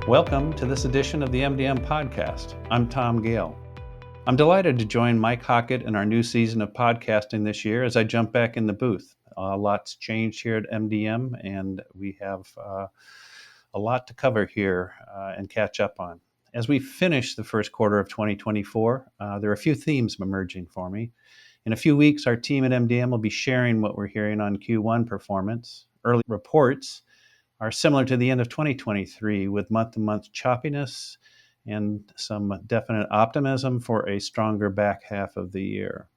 Welcome to this edition of the MDM podcast. I'm Tom Gale. I'm delighted to join Mike Hockett in our new season of podcasting this year as I jump back in the booth. A lot's changed here at MDM, and we have a lot to cover here and catch up on. As we finish the first quarter of 2024, there are a few themes emerging for me. In a few weeks, our team at MDM will be sharing what we're hearing on Q1 performance. Early reports are similar to the end of 2023, with month-to-month choppiness and some definite optimism for a stronger back half of the year.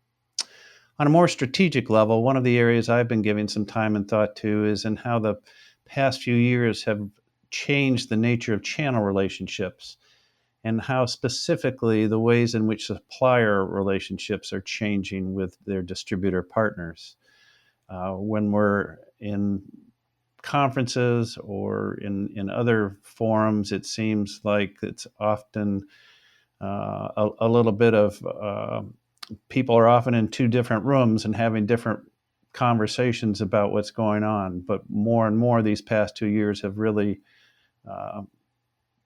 On a more strategic level, one of the areas I've been giving some time and thought to is in how the past few years have changed the nature of channel relationships and how specifically the ways in which supplier relationships are changing with their distributor partners. When we're in conferences or in other forums, it seems like it's often a little bit of people are often in two different rooms and having different conversations about what's going on. But more and more these past 2 years have really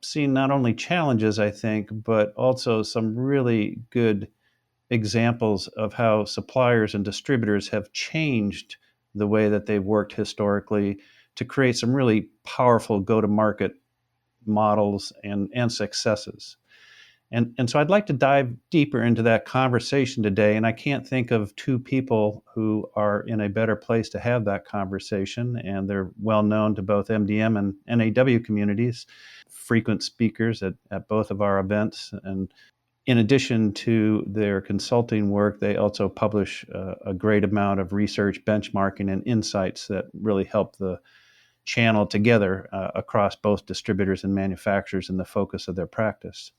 seen not only challenges, I think, but also some really good examples of how suppliers and distributors have changed the way that they've worked historically to create some really powerful go-to-market models and successes. And so I'd like to dive deeper into that conversation today, and I can't think of two people who are in a better place to have that conversation, and they're well known to both MDM and NAW communities, frequent speakers at both of our events. And in addition to their consulting work, they also publish a great amount of research, benchmarking, and insights that really help the channel together across both distributors and manufacturers in the focus of their practice.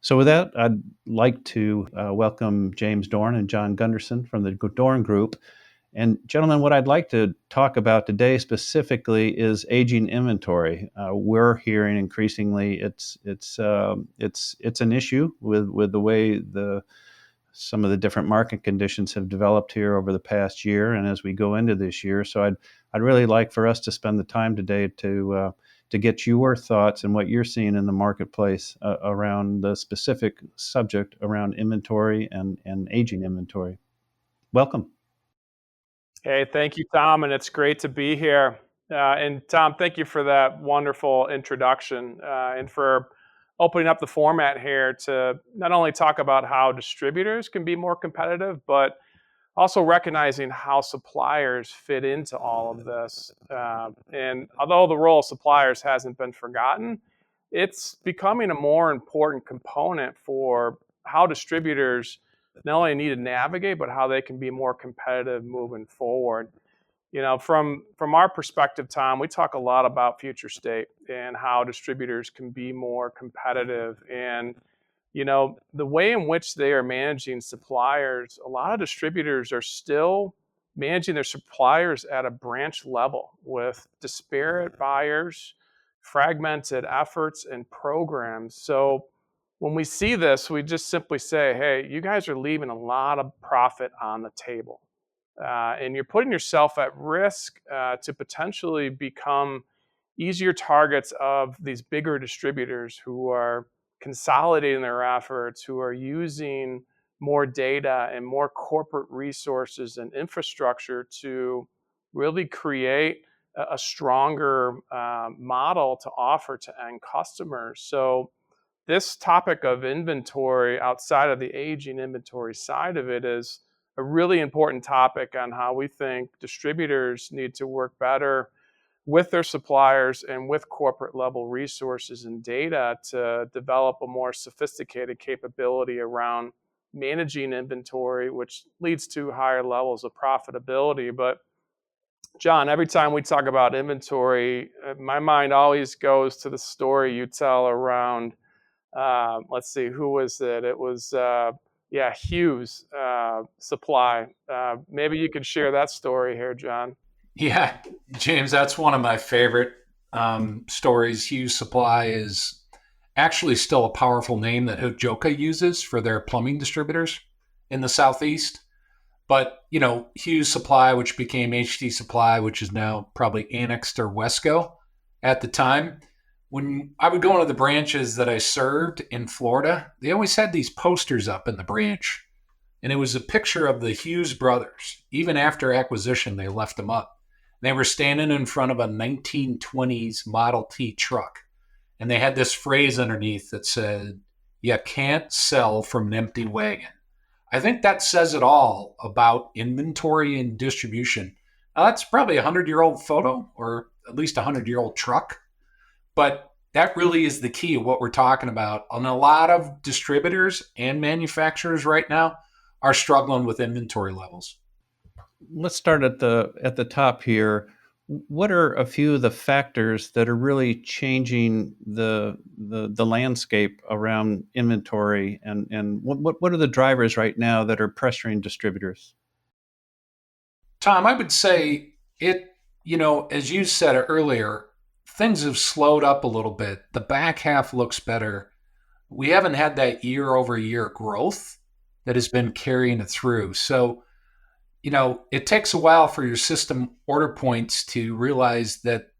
So with that, I'd like to welcome James Dorn and John Gunderson from the Dorn Group. And gentlemen, what I'd like to talk about today specifically is aging inventory. We're hearing increasingly it's an issue with the way some of the different market conditions have developed here over the past year, and as we go into this year. So I'd really like for us to spend the time today to get your thoughts and what you're seeing in the marketplace around the specific subject around inventory and aging inventory. Welcome. Hey, thank you, Tom, and it's great to be here. And Tom, thank you for that wonderful introduction and for opening up the format here to not only talk about how distributors can be more competitive, but also recognizing how suppliers fit into all of this. And although the role of suppliers hasn't been forgotten, it's becoming a more important component for how distributors not only need to navigate, but how they can be more competitive moving forward. You know, from our perspective, Tom, we talk a lot about future state and how distributors can be more competitive. And, you know, the way in which they are managing suppliers, a lot of distributors are still managing their suppliers at a branch level with disparate buyers, fragmented efforts and programs. So when we see this, we just simply say, hey, you guys are leaving a lot of profit on the table. And you're putting yourself at risk to potentially become easier targets of these bigger distributors who are consolidating their efforts, who are using more data and more corporate resources and infrastructure to really create a stronger model to offer to end customers. So this topic of inventory outside of the aging inventory side of it is a really important topic on how we think distributors need to work better with their suppliers and with corporate level resources and data to develop a more sophisticated capability around managing inventory, which leads to higher levels of profitability. But John, every time we talk about inventory, my mind always goes to the story you tell around, let's see, who was it? It was, Hughes Supply. Maybe you could share that story here, John. Yeah, James, that's one of my favorite stories. Hughes Supply is actually still a powerful name that Hojoka uses for their plumbing distributors in the Southeast. But, you know, Hughes Supply, which became HD Supply, which is now probably annexed or Wesco at the time, when I would go into the branches that I served in Florida, they always had these posters up in the branch. And it was a picture of the Hughes brothers. Even after acquisition, they left them up. They were standing in front of a 1920s Model T truck. And they had this phrase underneath that said, "You can't sell from an empty wagon." I think that says it all about inventory and distribution. Now, that's probably a 100-year-old photo or at least a 100-year-old truck. But that really is the key of what we're talking about. And a lot of distributors and manufacturers right now are struggling with inventory levels. Let's start at the top here. What are a few of the factors that are really changing the landscape around inventory, and what are the drivers right now that are pressuring distributors? Tom, I would say it, as you said earlier, things have slowed up a little bit. The back half looks better. We haven't had that year over year growth that has been carrying it through. So, it takes a while for your system order points to realize that,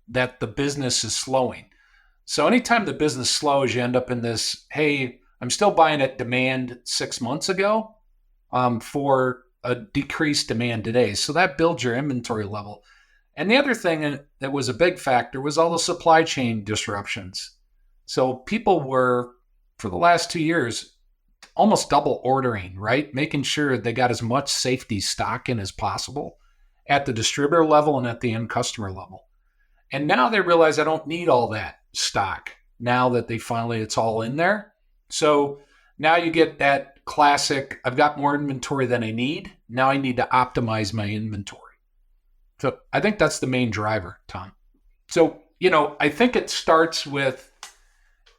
that the business is slowing. So anytime the business slows, you end up in this, hey, I'm still buying at demand 6 months ago for a decreased demand today. So that builds your inventory level. And the other thing that was a big factor was all the supply chain disruptions. So people were, for the last 2 years, almost double ordering, right? Making sure they got as much safety stock in as possible at the distributor level and at the end customer level. And now they realize I don't need all that stock now that it's all in there. So now you get that classic, I've got more inventory than I need. Now I need to optimize my inventory. So I think that's the main driver, Tom. So, I think it starts with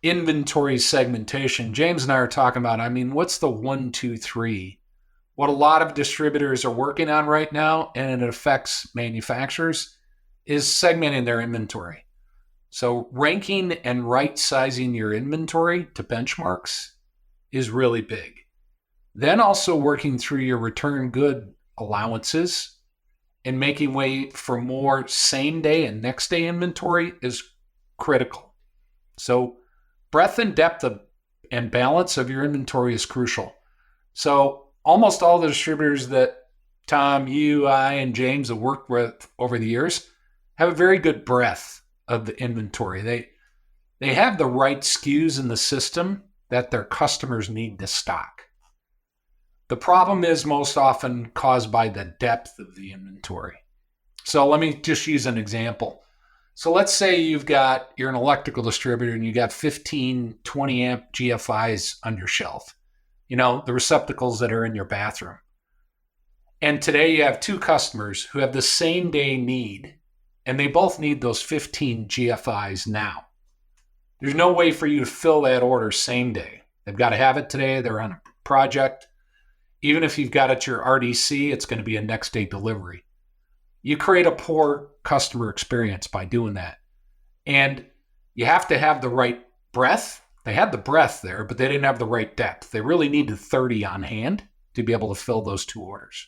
inventory segmentation. James and I are talking about, what's the 1, 2, 3? What a lot of distributors are working on right now, and it affects manufacturers, is segmenting their inventory. So ranking and right sizing your inventory to benchmarks is really big. Then also working through your return good allowances and making way for more same day and next day inventory is critical. So breadth and depth and balance of your inventory is crucial. So almost all the distributors that Tom, you, I, and James have worked with over the years have a very good breadth of the inventory. They have the right SKUs in the system that their customers need to stock. The problem is most often caused by the depth of the inventory. So let me just use an example. So let's say you're an electrical distributor and you got 15, 20 amp GFIs on your shelf, the receptacles that are in your bathroom. And today you have two customers who have the same day need, and they both need those 15 GFIs now. There's no way for you to fill that order same day. They've got to have it today. They're on a project. Even if you've got it at your RDC, it's going to be a next day delivery. You create a poor customer experience by doing that. And you have to have the right breadth. They had the breadth there, but they didn't have the right depth. They really needed 30 on hand to be able to fill those two orders.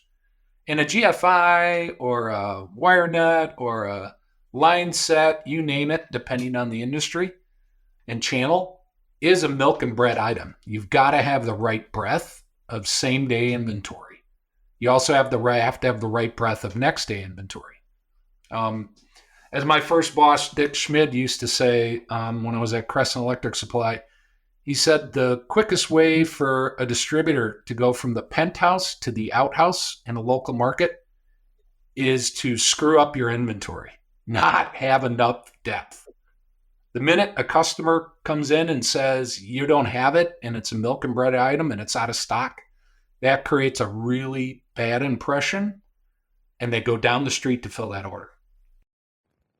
And a GFI or a wire nut or a line set, you name it, depending on the industry and channel, is a milk and bread item. You've got to have the right breadth of same day inventory. You also have to have the right breadth of next day inventory. As my first boss, Dick Schmid, used to say when I was at Crescent Electric Supply, he said the quickest way for a distributor to go from the penthouse to the outhouse in a local market is to screw up your inventory, not have enough depth. The minute a customer comes in and says you don't have it and it's a milk and bread item and it's out of stock, that creates a really bad impression, and they go down the street to fill that order.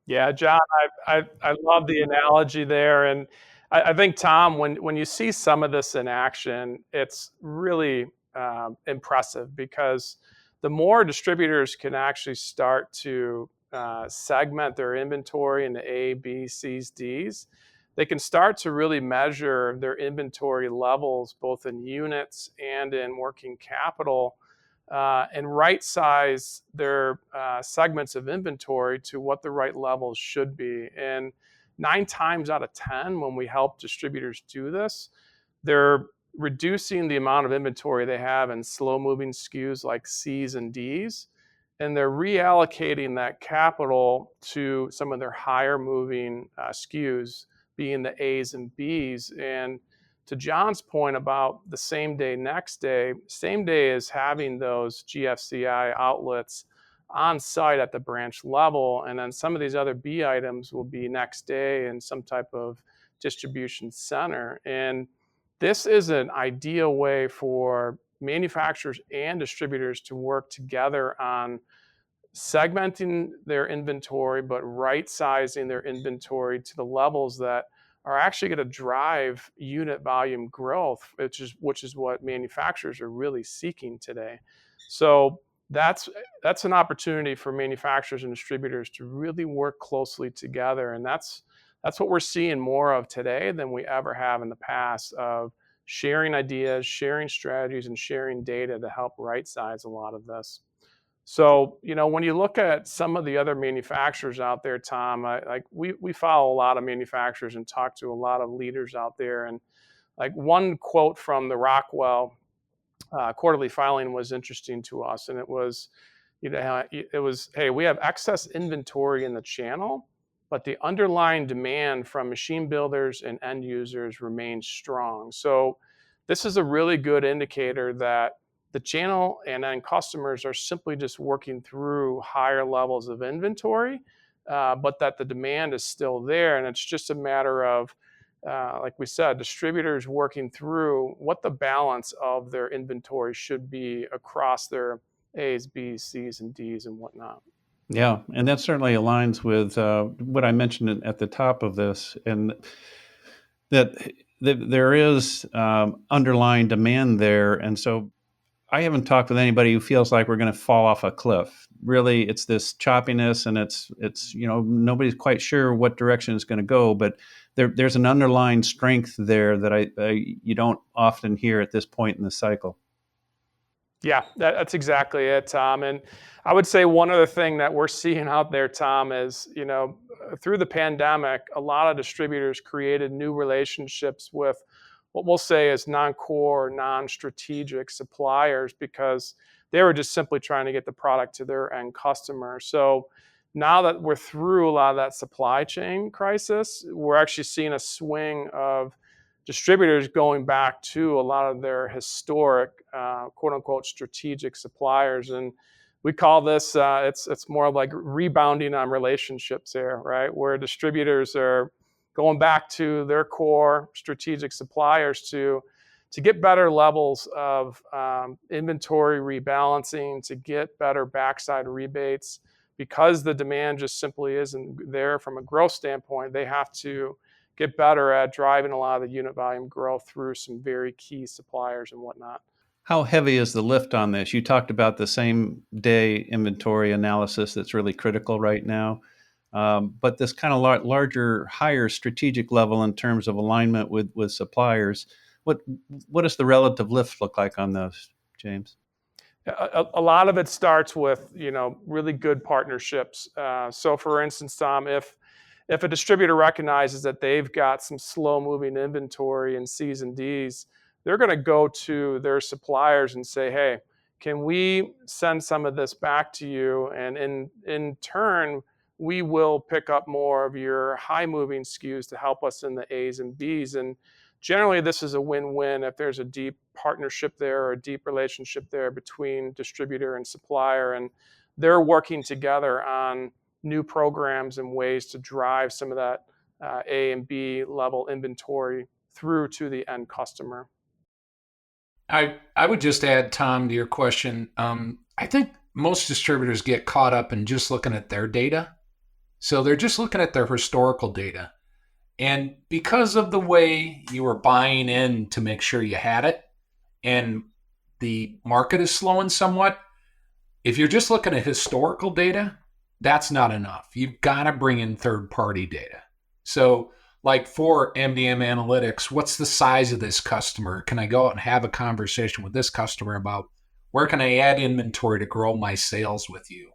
Yeah, John, I love the analogy there, and I think, Tom, when you see some of this in action, it's really impressive, because the more distributors can actually start to segment their inventory into A, B, C's, D's, they can start to really measure their inventory levels, both in units and in working capital, and right size their segments of inventory to what the right levels should be. And 9 times out of 10, when we help distributors do this, they're reducing the amount of inventory they have in slow moving SKUs like C's and D's, and they're reallocating that capital to some of their higher moving SKUs, being the A's and B's. And to John's point about the same day, next day, same day is having those GFCI outlets on site at the branch level. And then some of these other B items will be next day in some type of distribution center. And this is an ideal way for manufacturers and distributors to work together on segmenting their inventory, but right sizing their inventory to the levels that are actually going to drive unit volume growth, which is what manufacturers are really seeking today. So that's an opportunity for manufacturers and distributors to really work closely together, and that's what we're seeing more of today than we ever have in the past, of sharing ideas, sharing strategies, and sharing data to help right size a lot of this. So, when you look at some of the other manufacturers out there, Tom, we follow a lot of manufacturers and talk to a lot of leaders out there. And like one quote from the Rockwell quarterly filing was interesting to us. And it was, hey, we have excess inventory in the channel, but the underlying demand from machine builders and end users remains strong. So this is a really good indicator that the channel and end customers are simply just working through higher levels of inventory, but that the demand is still there. And it's just a matter of, like we said, distributors working through what the balance of their inventory should be across their A's, B's, C's, and D's and whatnot. Yeah, and that certainly aligns with what I mentioned at the top of this, and that there is underlying demand there. And so I haven't talked with anybody who feels like we're going to fall off a cliff. Really, it's this choppiness, and it's nobody's quite sure what direction it's going to go. But there's an underlying strength there that you don't often hear at this point in the cycle. Yeah, that's exactly it, Tom. And I would say one other thing that we're seeing out there, Tom, is through the pandemic, a lot of distributors created new relationships with what we'll say is non-core, non-strategic suppliers, because they were just simply trying to get the product to their end customer. So now that we're through a lot of that supply chain crisis, we're actually seeing a swing of distributors going back to a lot of their historic, quote unquote, strategic suppliers. And we call this, it's more like rebounding on relationships here, right? Where distributors are going back to their core strategic suppliers to get better levels of inventory rebalancing, to get better backside rebates, because the demand just simply isn't there from a growth standpoint. They have to get better at driving a lot of the unit volume growth through some very key suppliers and whatnot. How heavy is the lift on this? You talked about the same day inventory analysis that's really critical right now. But this kind of larger, higher strategic level in terms of alignment with suppliers, what does the relative lift look like on those, James? A lot of it starts with really good partnerships. So, for instance, Tom, if a distributor recognizes that they've got some slow-moving inventory in C's and D's, they're going to go to their suppliers and say, "Hey, can we send some of this back to you? And in turn, we will pick up more of your high-moving SKUs to help us in the A's and B's." And generally, this is a win-win if there's a deep partnership there or a deep relationship there between distributor and supplier, and they're working together on new programs and ways to drive some of that A and B level inventory through to the end customer. I would just add, Tom, to your question. I think most distributors get caught up in just looking at their data. So they're just looking at their historical data. And because of the way you were buying in to make sure you had it, and the market is slowing somewhat, if you're just looking at historical data, that's not enough. You've got to bring in third-party data. So like for MDM Analytics, what's the size of this customer? Can I go out and have a conversation with this customer about where can I add inventory to grow my sales with you?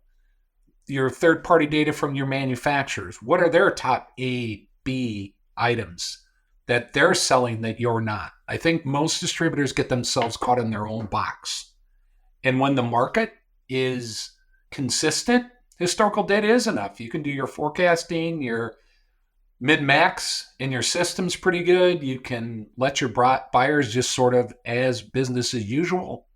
Your third-party data from your manufacturers, what are their top A, B items that they're selling that you're not. I think most distributors get themselves caught in their own box. And when the market is consistent, historical data is enough. You can do your forecasting, your mid-max, and your system's pretty good. You can let your buyers just sort of as business as usual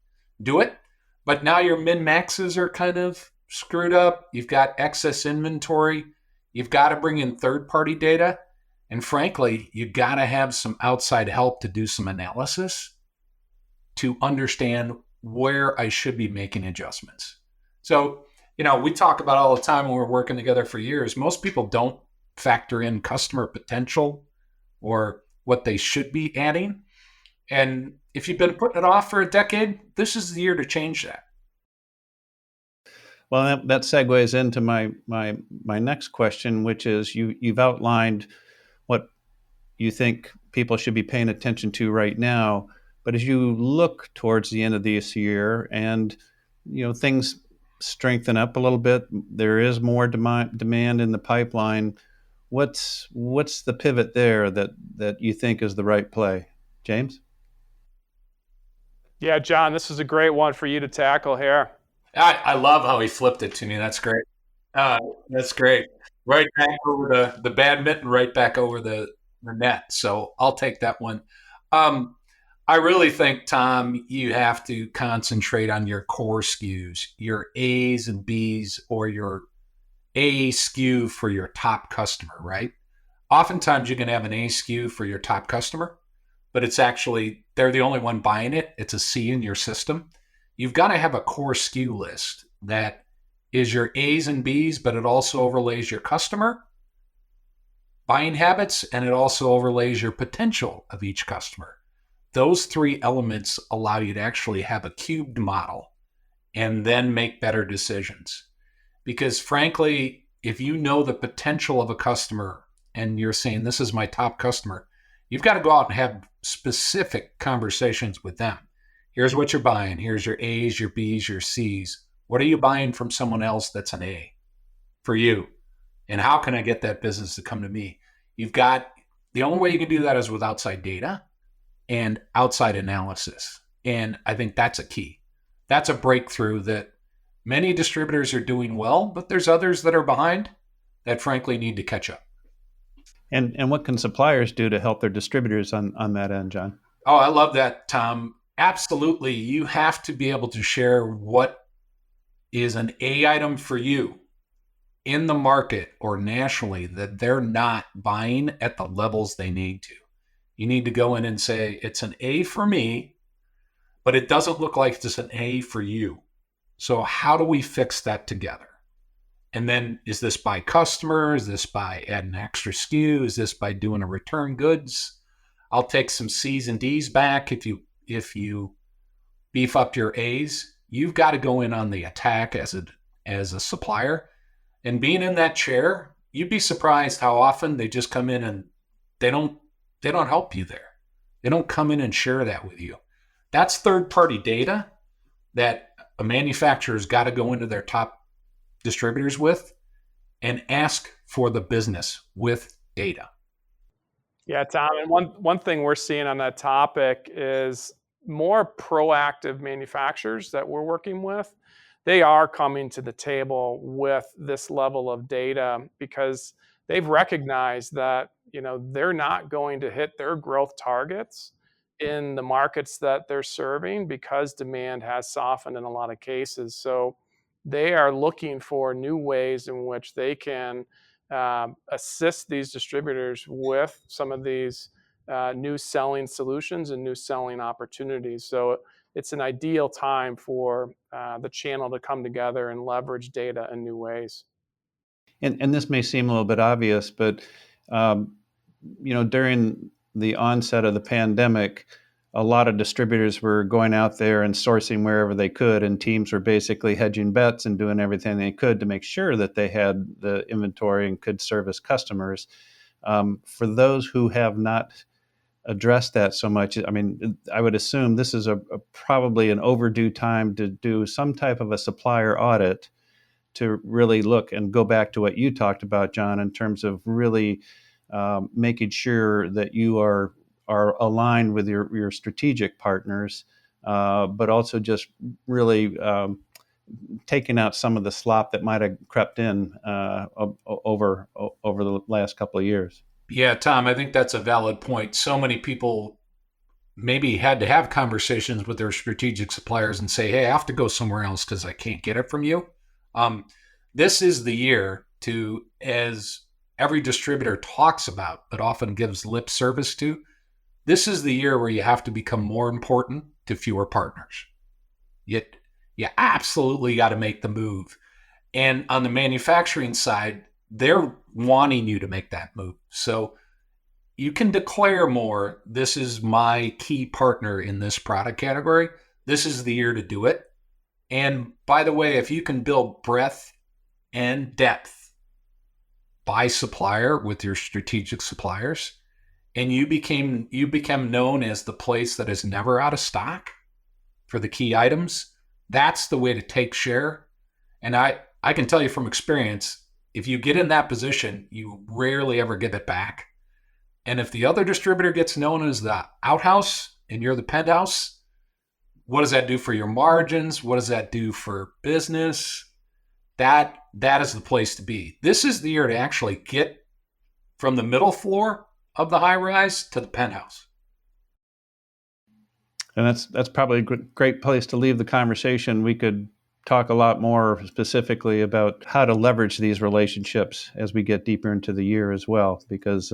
do it. But now your min-maxes are kind of screwed up. You've got excess inventory. You've got to bring in third-party data. And frankly, you've got to have some outside help to do some analysis to understand where I should be making adjustments. So, we talk about all the time when we're working together for years. Most people don't factor in customer potential or what they should be adding. And if you've been putting it off for a decade, this is the year to change that. Well, that segues into my next question, which is you've outlined what you think people should be paying attention to right now. But as you look towards the end of this year and things strengthen up a little bit, there is more demand in the pipeline. What's the pivot there that you think is the right play, James? Yeah, John, this is a great one for you to tackle here. I love how he flipped it to me. That's great. That's great. Right back over the badminton, right back over the net. So I'll take that one. I really think, Tom, you have to concentrate on your core SKUs, your A's and B's, or your A SKU for your top customer, right? Oftentimes you can have an A SKU for your top customer, but it's actually, they're the only one buying it. It's a C in your system. You've got to have a core SKU list that is your A's and B's, but it also overlays your customer buying habits, and it also overlays your potential of each customer. Those three elements allow you to actually have a cubed model and then make better decisions. Because frankly, if you know the potential of a customer and you're saying, this is my top customer, you've got to go out and have specific conversations with them. Here's what you're buying. Here's your A's, your B's, your C's. What are you buying from someone else that's an A for you? And how can I get that business to come to me? The only way you can do that is with outside data and outside analysis. And I think that's a key. That's a breakthrough that many distributors are doing well, but there's others that are behind that frankly need to catch up. And what can suppliers do to help their distributors on that end, John? Oh, I love that, Tom. Absolutely. You have to be able to share what is an A item for you in the market or nationally that they're not buying at the levels they need to. You need to go in and say, it's an A for me, but it doesn't look like it's an A for you. So how do we fix that together? And then is this by customer? Is this by adding extra SKU? Is this by doing a return goods? I'll take some C's and D's back. If you beef up your A's, you've got to go in on the attack as a supplier. And being in that chair, you'd be surprised how often they just come in and they don't help you there. They don't come in and share that with you. That's third-party data that a manufacturer's got to go into their top distributors with and ask for the business with data. Yeah, Tom, and one thing we're seeing on that topic is more proactive manufacturers that we're working with. They are coming to the table with this level of data because they've recognized that they're not going to hit their growth targets in the markets that they're serving because demand has softened in a lot of cases. So they are looking for new ways in which they can assist these distributors with some of these new selling solutions and new selling opportunities. So it's an ideal time for the channel to come together and leverage data in new ways. And this may seem a little bit obvious, but during the onset of the pandemic, a lot of distributors were going out there and sourcing wherever they could, and teams were basically hedging bets and doing everything they could to make sure that they had the inventory and could service customers. For those who have not addressed that so much, I would assume this is probably an overdue time to do some type of a supplier audit to really look and go back to what you talked about, John, in terms of really making sure that you are aligned with your strategic partners, but also just really taking out some of the slop that might have crept in over the last couple of years. Yeah, Tom, I think that's a valid point. So many people maybe had to have conversations with their strategic suppliers and say, hey, I have to go somewhere else because I can't get it from you. This is the year to, as every distributor talks about, but often gives lip service to, this is the year where you have to become more important to fewer partners. Yet you absolutely got to make the move. And on the manufacturing side, they're wanting you to make that move. So you can declare more, this is my key partner in this product category. This is the year to do it. And by the way, if you can build breadth and depth by supplier with your strategic suppliers, and you become known as the place that is never out of stock for the key items, that's the way to take share. And I can tell you from experience, if you get in that position, you rarely ever get it back. And if the other distributor gets known as the outhouse and you're the penthouse, what does that do for your margins? What does that do for business? That is the place to be. This is the year to actually get from the middle floor of the high rise to the penthouse. And that's probably a great place to leave the conversation. We could talk a lot more specifically about how to leverage these relationships as we get deeper into the year as well, because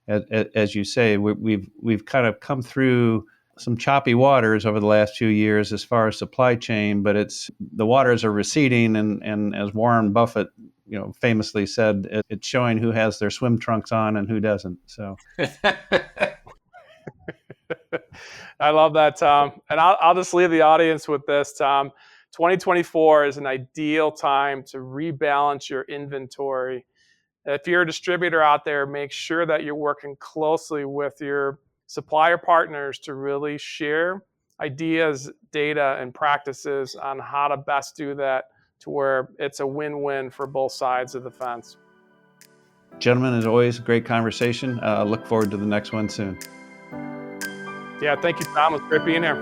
as you say, we've kind of come through some choppy waters over the last few years as far as supply chain, but the waters are receding, and as Warren Buffett, famously said, it's showing who has their swim trunks on and who doesn't. So. I love that, Tom. And I'll just leave the audience with this, Tom. 2024 is an ideal time to rebalance your inventory. If you're a distributor out there, make sure that you're working closely with your supplier partners to really share ideas, data, and practices on how to best do that to where it's a win-win for both sides of the fence. Gentlemen, as always, great conversation. Look forward to the next one soon. Yeah, thank you, Tom. It was great being here.